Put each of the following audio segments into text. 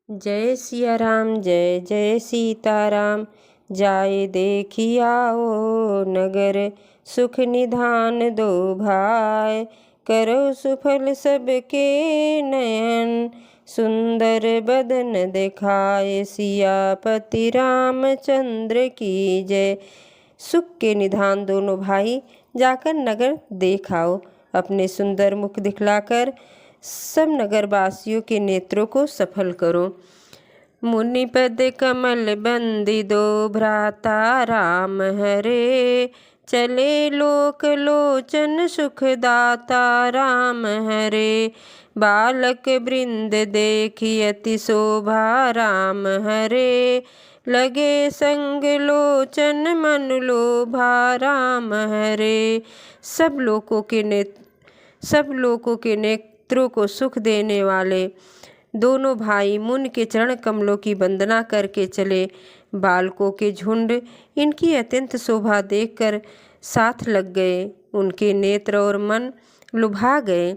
जय सिया राम जय जय सीताराम। जाए देखियाओ नगर, सुख निधान दो भाई। करो सुफल सबके नयन, सुंदर बदन दिखाए। सियापति रामचंद्र की जय। सुख के निधान दोनों भाई जाकर नगर देखाओ। अपने सुंदर मुख दिखलाकर सब नगरवासियों के नेत्रों को सफल करो। मुनिपद कमल बंदी दो भ्राता राम हरे। चले लोक लोचन सुखदाता राम हरे। बालक वृंद देखी अति शोभा राम हरे। लगे संग लोचन मन लोभा राम हरे। सब लोगों के नेत्रों को सुख देने वाले दोनों भाई मुन के चरण कमलों की वंदना करके चले। बालकों के झुंड इनकी अत्यंत शोभा देखकर साथ लग गए। उनके नेत्र और मन लुभा गए।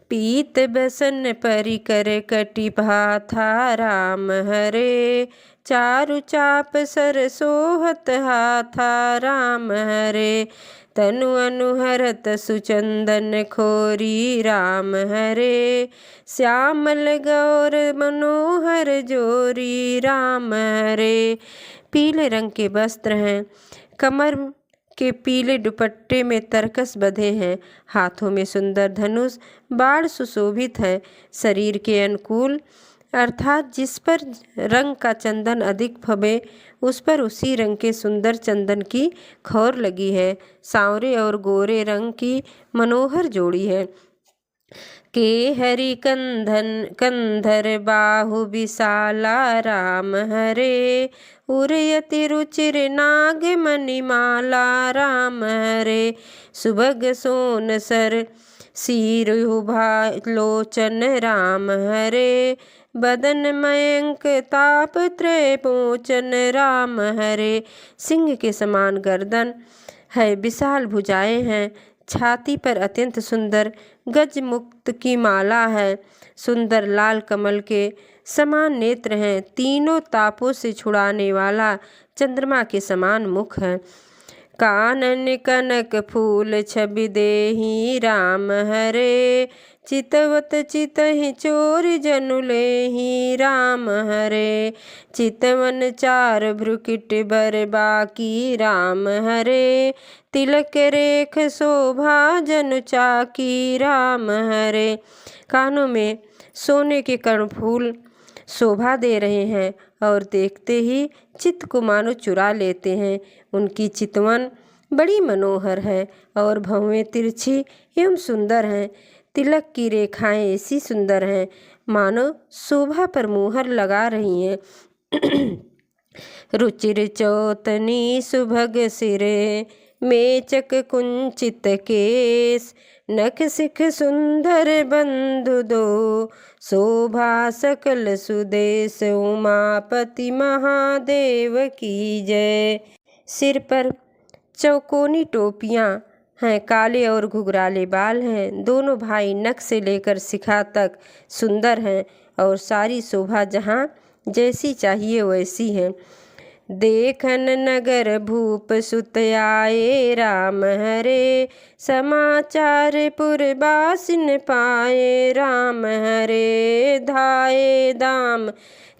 पीत बसन परिकर कटिभा था राम हरे। चारु चाप सर सोहत हाथा राम हरे। तनु अनुहरत सुचंदन खोरी राम हरे। श्यामल गौर मनोहर जोरी राम हरे। पीले रंग के वस्त्र हैं, कमर के पीले दुपट्टे में तरकस बंधे हैं। हाथों में सुंदर धनुष बाण सुशोभित है। शरीर के अनुकूल अर्थात जिस पर रंग का चंदन अधिक फबे उस पर उसी रंग के सुंदर चंदन की खौर लगी है। सांवरे और गोरे रंग की मनोहर जोड़ी है। के हरि कंधर बाहु विशाला राम हरे। उरयति रुचिर नाग मणिमाला राम हरे। सुभग सोन सर शीर उभा लोचन राम हरे। बदन मयंक ताप त्रय पोचन राम हरे। सिंह के समान गर्दन है, विशाल भुजाएं हैं। छाती पर अत्यंत सुंदर गज मुक्त की माला है। सुंदर लाल कमल के समान नेत्र हैं। तीनों तापों से छुड़ाने वाला चंद्रमा के समान मुख है। कानन कनक फूल छवि देहि राम हरे। चितवत चितहि चोर जनु लेहि राम हरे। चितवन चार भ्रुकिट बर बाकी राम हरे। तिलक रेख शोभा जनु चाकी राम हरे। कानों में सोने के कर्णफूल शोभा दे रहे हैं और देखते ही चित्त को मानो चुरा लेते हैं। उनकी चितवन बड़ी मनोहर है और भौवें तिरछी एवं सुंदर हैं। तिलक की रेखाएं ऐसी सुंदर हैं मानो शोभा पर मुहर लगा रही हैं। रुचिर चौतनी सुभग सिरे, मेचक कुंचित केस। नख सिख सुंदर बंधु दो, शोभा सकल सुदेश। उमापति महादेव की जय। सिर पर चौकोनी टोपियाँ हैं, काले और घुघराले बाल हैं। दोनों भाई नख से लेकर शिखा तक सुंदर हैं और सारी शोभा जहाँ जैसी चाहिए वैसी है। देखन नगर भूप सुत आए राम हरे। समाचार पुरबासिन पाए राम हरे। धाये दाम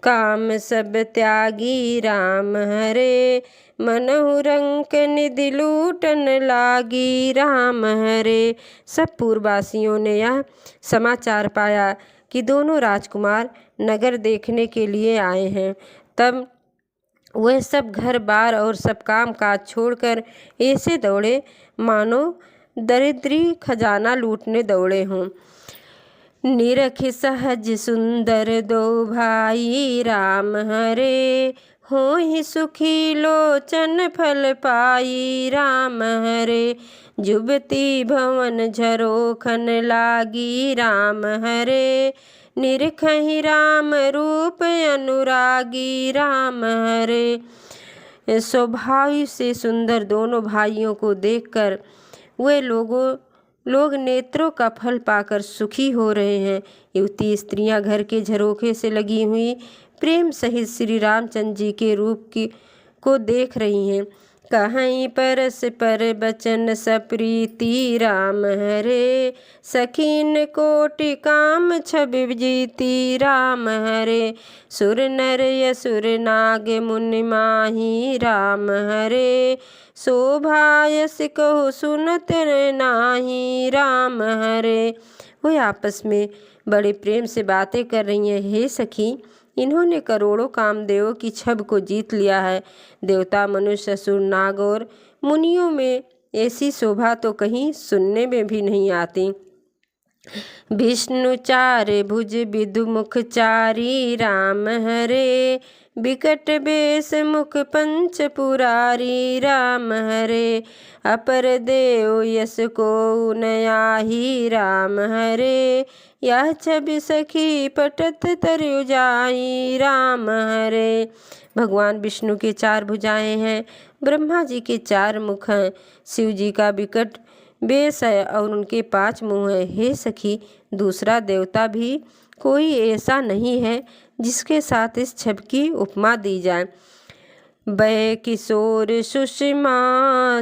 काम सब त्यागी राम हरे। मनहु रंक निधि लूटन लागी राम हरे। सब पूर्ववासियों ने यह समाचार पाया कि दोनों राजकुमार नगर देखने के लिए आए हैं। तब वह सब घर बार और सब काम काज छोड़कर ऐसे दौड़े मानो दरिद्री खजाना लूटने दौड़े हों। निरख सहज सुंदर दो भाई राम हरे। होहि सुखी लोचन फल पाई राम हरे। जुबती भवन झरोखन लागी राम हरे। निरखहि राम रूप अनुरागी राम हरे। स्वभाव से सुंदर दोनों भाइयों को देखकर वे लोग नेत्रों का फल पाकर सुखी हो रहे हैं। युवती स्त्रियां घर के झरोखे से लगी हुई प्रेम सहित श्री रामचंद्र जी के रूप को देख रही हैं। कहीं परस पर बचन सप्रीति राम हरे, सखीन कोटि काम छवि जीती राम हरे। सुर नर असुर नाग मुनि माही राम हरे, शोभायस कहो सुनत नाही राम हरे। वो आपस में बड़े प्रेम से बातें कर रही हैं। हे सखी, इन्होंने करोड़ों कामदेवों की छब को जीत लिया है। देवता, मनुष्य, असुर, नाग और मुनियों में ऐसी शोभा तो कहीं सुनने में भी नहीं आती। विष्णु चार भुज विदु मुख चारी राम हरे, बिकट बेस मुख पंच पुरारी राम हरे। अपर देव यस को नयाही राम हरे, यह छवि सखी पटत तरु जाई राम हरे। भगवान विष्णु के 4 भुजाएं हैं, ब्रह्मा जी के 4 मुख हैं, शिव जी का विकट बेस है और उनके 5 मुँह हैं। हे सखी, दूसरा देवता भी कोई ऐसा नहीं है जिसके साथ इस छब की उपमा दी जाए। वह किशोर सुषमा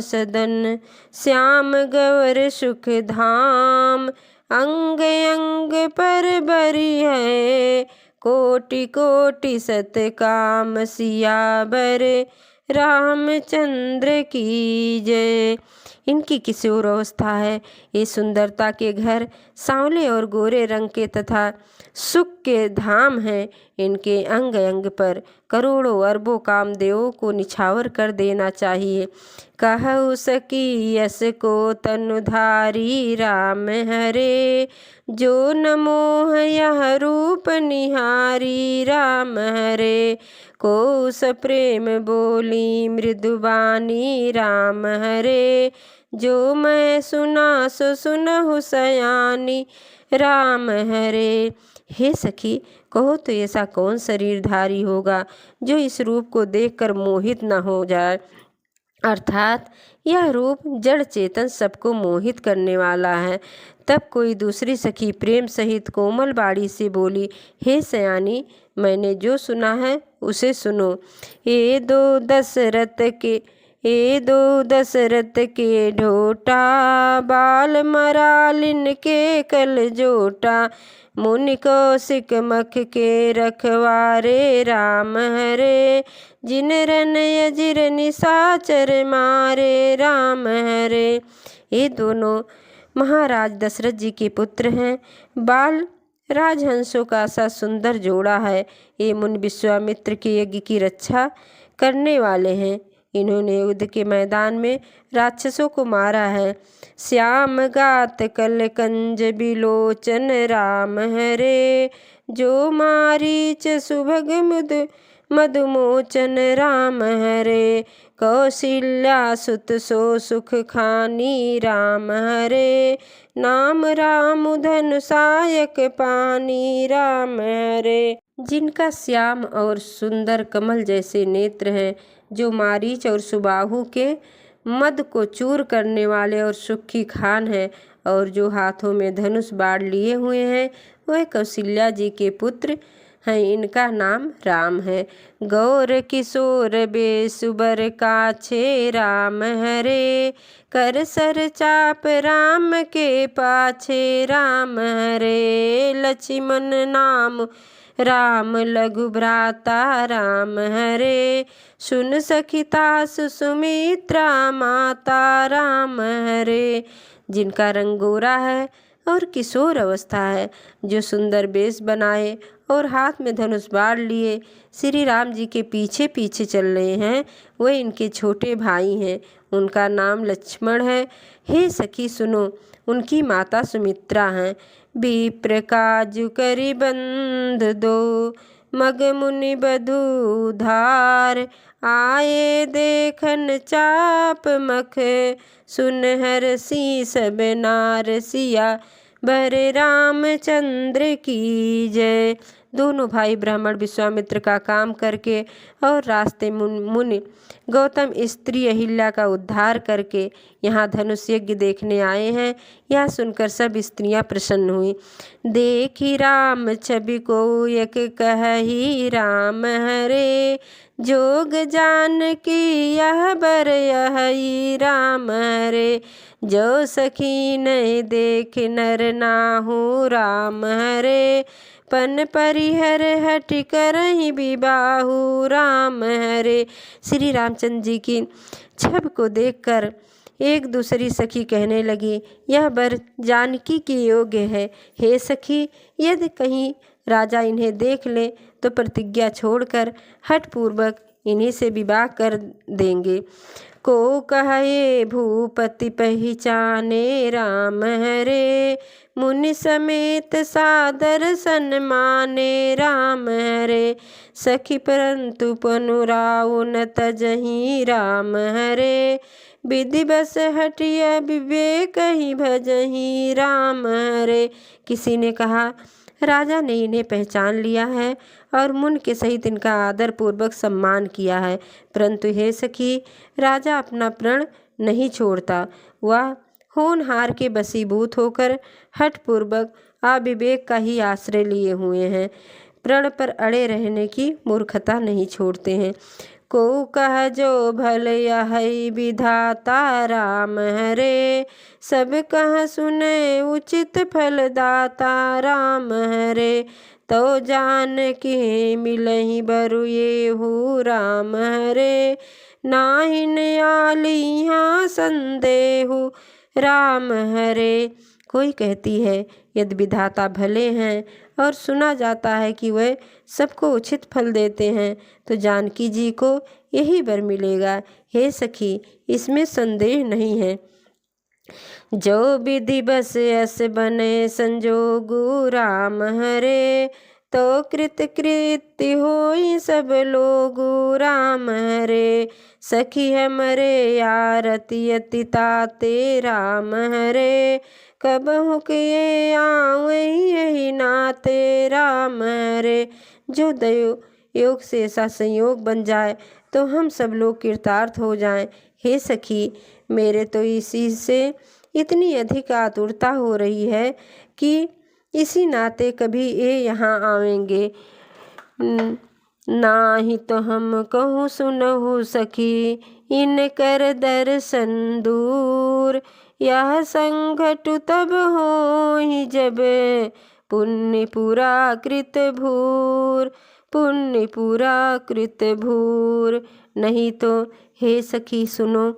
सदन, श्याम गौर सुख धाम, अंग अंग पर बरी है, कोटि कोटि सत काम सियावर रामचंद्र की जय। इनकी किशोर अवस्था है। ये सुंदरता के घर सांवले और गोरे रंग के तथा सुख के धाम हैं। इनके अंग अंग पर करोड़ों अरबों कामदेवों को निछावर कर देना चाहिए। कहु सकी यस को तनुधारी राम हरे, जो न मोह यह रूप निहारी राम हरे। को सप्रेम बोली मृदुबानी राम हरे, जो मैं सुना सो सुनहु सयानी राम हरे। हे सखी, कहो तो ऐसा कौन शरीरधारी होगा जो इस रूप को देखकर मोहित न हो जाए। अर्थात यह रूप जड़ चेतन सबको मोहित करने वाला है। तब कोई दूसरी सखी प्रेम सहित कोमल बाड़ी से बोली, हे सयानी, मैंने जो सुना है उसे सुनो। ये दो दशरथ के ढोटा, बाल मरालिन के कल जोटा, मुनि कौशिक मख के रखवारे राम हरे, जिन रन यजिर निशाचर मारे राम हरे। ये दोनों महाराज दशरथ जी के पुत्र हैं। बाल राजहंसों का सा सुंदर जोड़ा है। ये मुनि विश्वामित्र के यज्ञ की रक्षा करने वाले हैं। इन्होंने युद्ध के मैदान में राक्षसों को मारा है। श्याम गात कल कंज बिलोचन राम हरे, जो मारीच सुभग मधुमोचन राम हरे। कौशल्या सुत सो सुख खानी राम हरे, नाम राम धनु सायक पानी राम हरे। जिनका श्याम और सुंदर कमल जैसे नेत्र हैं, जो मारीच और सुबाहु के मद को चूर करने वाले और सुखी खान हैं, और जो हाथों में धनुष बाढ़ लिए हुए हैं, वह कौशल्या जी के पुत्र हैं। इनका नाम राम है। गौर किशोर बेसुबर काछे राम हरे, कर सर चाप राम के पाछे राम हरे। लक्ष्मण नाम राम लघु भ्राता राम हरे, सुन सखिता सुमित्रा माता राम हरे। जिनका रंग गोरा है और किशोर अवस्था है, जो सुंदर बेश बनाए और हाथ में धनुष बाढ़ लिए श्री राम जी के पीछे पीछे चल रहे हैं, वह इनके छोटे भाई हैं। उनका नाम लक्ष्मण है। हे सखी सुनो, उनकी माता सुमित्रा हैं। विप्र काजु करि बंध दो, मग मुनि बधु धार, आए देखन चाप मख, सुन हरसी सब नार सिया, बर रामचंद्र की जय। दोनों भाई ब्राह्मण विश्वामित्र का काम करके और रास्ते मुनि गौतम स्त्री अहिल्या का उद्धार करके यहाँ धनुष यज्ञ देखने आए हैं। यह सुनकर सब स्त्रियां प्रसन्न हुई। देखी राम छवि को एक कही राम हरे, जोग जान की यह बर यही राम हरे, जो सखी नहीं देख नर नाहु राम हरे, पन परिहर हट करहि विबाहु राम हरे। श्री रामचंद्र जी की छवि को देखकर एक दूसरी सखी कहने लगी, यह वर जानकी के योग्य है। हे सखी, यदि कहीं राजा इन्हें देख ले तो प्रतिज्ञा छोड़कर हठपूर्वक इन्हीं से विवाह कर देंगे। को कहे भूपति पहचाने राम हरे, मुनि समेत सादर सन्माने राम हरे, सखी परंतु पनुराउ न तजहि राम हरे, विधि बस हटिया विवेक ही भजहि राम हरे। किसी ने कहा, राजा ने इन्हें पहचान लिया है और मुन के सहित इनका आदर पूर्वक सम्मान किया है, परंतु हे सखी, राजा अपना प्रण नहीं छोड़ता। वह होनहार के बसीभूत होकर हठपूर्वक अविवेक का ही आश्रय लिए हुए हैं, प्रण पर अड़े रहने की मूर्खता नहीं छोड़ते हैं। को कह जो भल यही विधाता राम हरे, सब कह सुने उचित फल दाता राम हरे, तो जान के मिलहि बरु येहू राम हरे, नाहिन आली हाँ संदेहु राम हरे। कोई कहती है, यदि विधाता भले हैं और सुना जाता है कि वह सबको उचित फल देते हैं, तो जानकी जी को यही वर मिलेगा। हे सखी, इसमें संदेह नहीं है। जो विधि बस यस बने संजोगु राम हरे, तो कृत कृत्य होई सब लोगु राम हरे, सखी हमरे आरती अति ताते राम हरे, कबहु के आऊँ यही नाते राम हरे। जो दयो योग से ऐसा संयोग बन जाए तो हम सब लोग कृतार्थ हो जाएं। हे सखी, मेरे तो इसी से इतनी अधिक आतुरता हो रही है कि इसी नाते कभी ये यहाँ आवेंगे। ना ही तो हम कहूँ सुनहु सखी, इन कर दर्शन दूर, यह संघटु तब होहि जब पुण्य पूरा कृत भूर, पुण्य पूरा कृत भूर। नहीं तो हे सखी सुनो,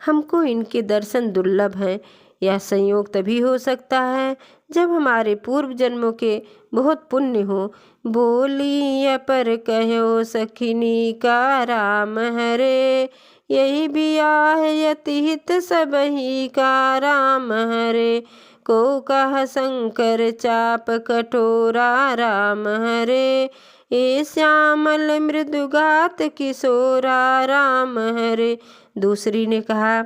हमको इनके दर्शन दुर्लभ हैं। यह संयोग तभी हो सकता है जब हमारे पूर्व जन्मों के बहुत पुण्य हो। बोली पर कहो सखिनी का राम हरे, यही बियाह यति हित सबही का राम हरे, को कह शंकर चाप कठोरा राम हरे, ए श्यामल मृदुगात किशोरा राम हरे। दूसरी ने कहा,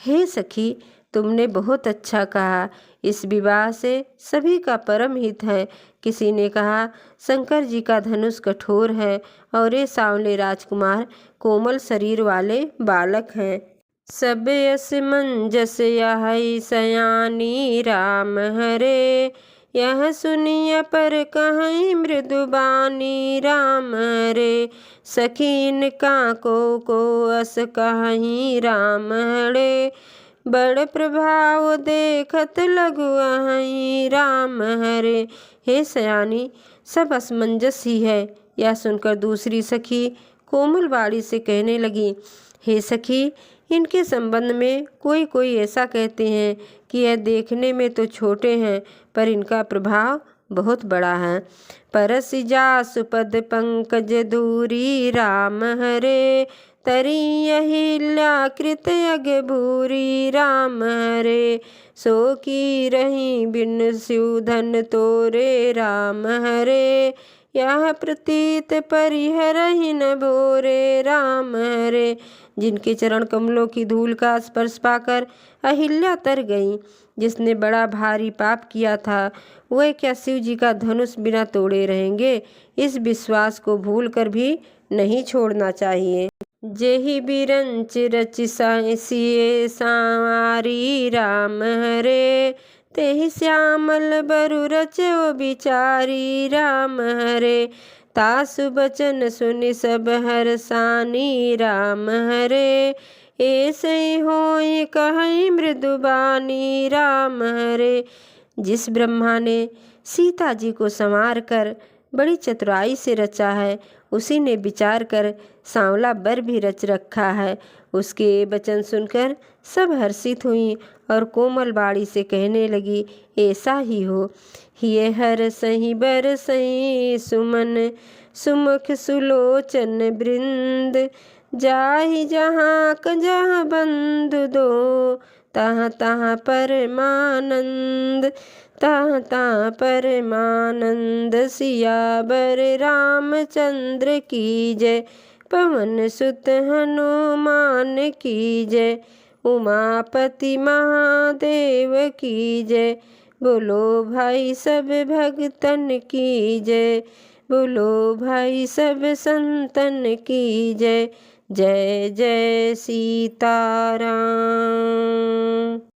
हे सखी, तुमने बहुत अच्छा कहा, इस विवाह से सभी का परम हित है। किसी ने कहा, शंकर जी का धनुष कठोर है और ये सांवले राजकुमार कोमल शरीर वाले बालक हैं। सब यस मंजस यही सयानी राम हरे, यह सुनिय पर कहीं मृदुबानी राम हरे, सखीन का को अस कहीं राम हरे, बड़ प्रभाव देखत लगु अहीं राम हरे। हे सयानी, सब असमंजस ही है। यह सुनकर दूसरी सखी कोमल बाड़ी से कहने लगी, हे सखी, इनके संबंध में कोई ऐसा कहते हैं कि यह देखने में तो छोटे हैं पर इनका प्रभाव बहुत बड़ा है। परस जासु पद पंकज दूरी राम हरे, तरी अहिल्या कृत यज्ञ भूरी राम हरे, सो की रही बिन स्यूधन तोरे राम हरे, यह प्रतीत परिहरहि न भोरे राम हरे। जिनके चरण कमलों की धूल का स्पर्श पाकर अहिल्या तर गई। जिसने बड़ा भारी पाप किया था वह क्या शिव जी का धनुष बिना तोड़े रहेंगे। इस विश्वास को भूलकर भी नहीं छोड़ना चाहिए। जेहि बिरंच रचि सिए सांवारी राम हरे। तेहि श्यामल बरु रचो बिचारी राम हरे। तासु बचन सुनि सब हरसानी राम हरे। ऐसे होय कहई मृदुबानी राम हरे। जिस ब्रह्मा ने सीता जी को संवार कर बड़ी चतुराई से रचा है उसी ने विचार कर सांवला बर भी रच रखा है। उसके वचन सुनकर सब हर्षित हुई और कोमल बाड़ी से कहने लगी, ऐसा ही हो। ये हर सही बर सही सुमन सुमुख सुलोचन वृंद। जाहि जहाँ जहाँ बंधु दो तहाँ तहाँ परमानंद। तहाँ तहाँ परमानंद। सियावर रामचंद्र की जय। पवन सुत हनुमान की जय। उमापति महादेव की जय। बोलो भाई सब भक्तन की जय। बोलो भाई सब संतन की जय। जय जय सीताराम।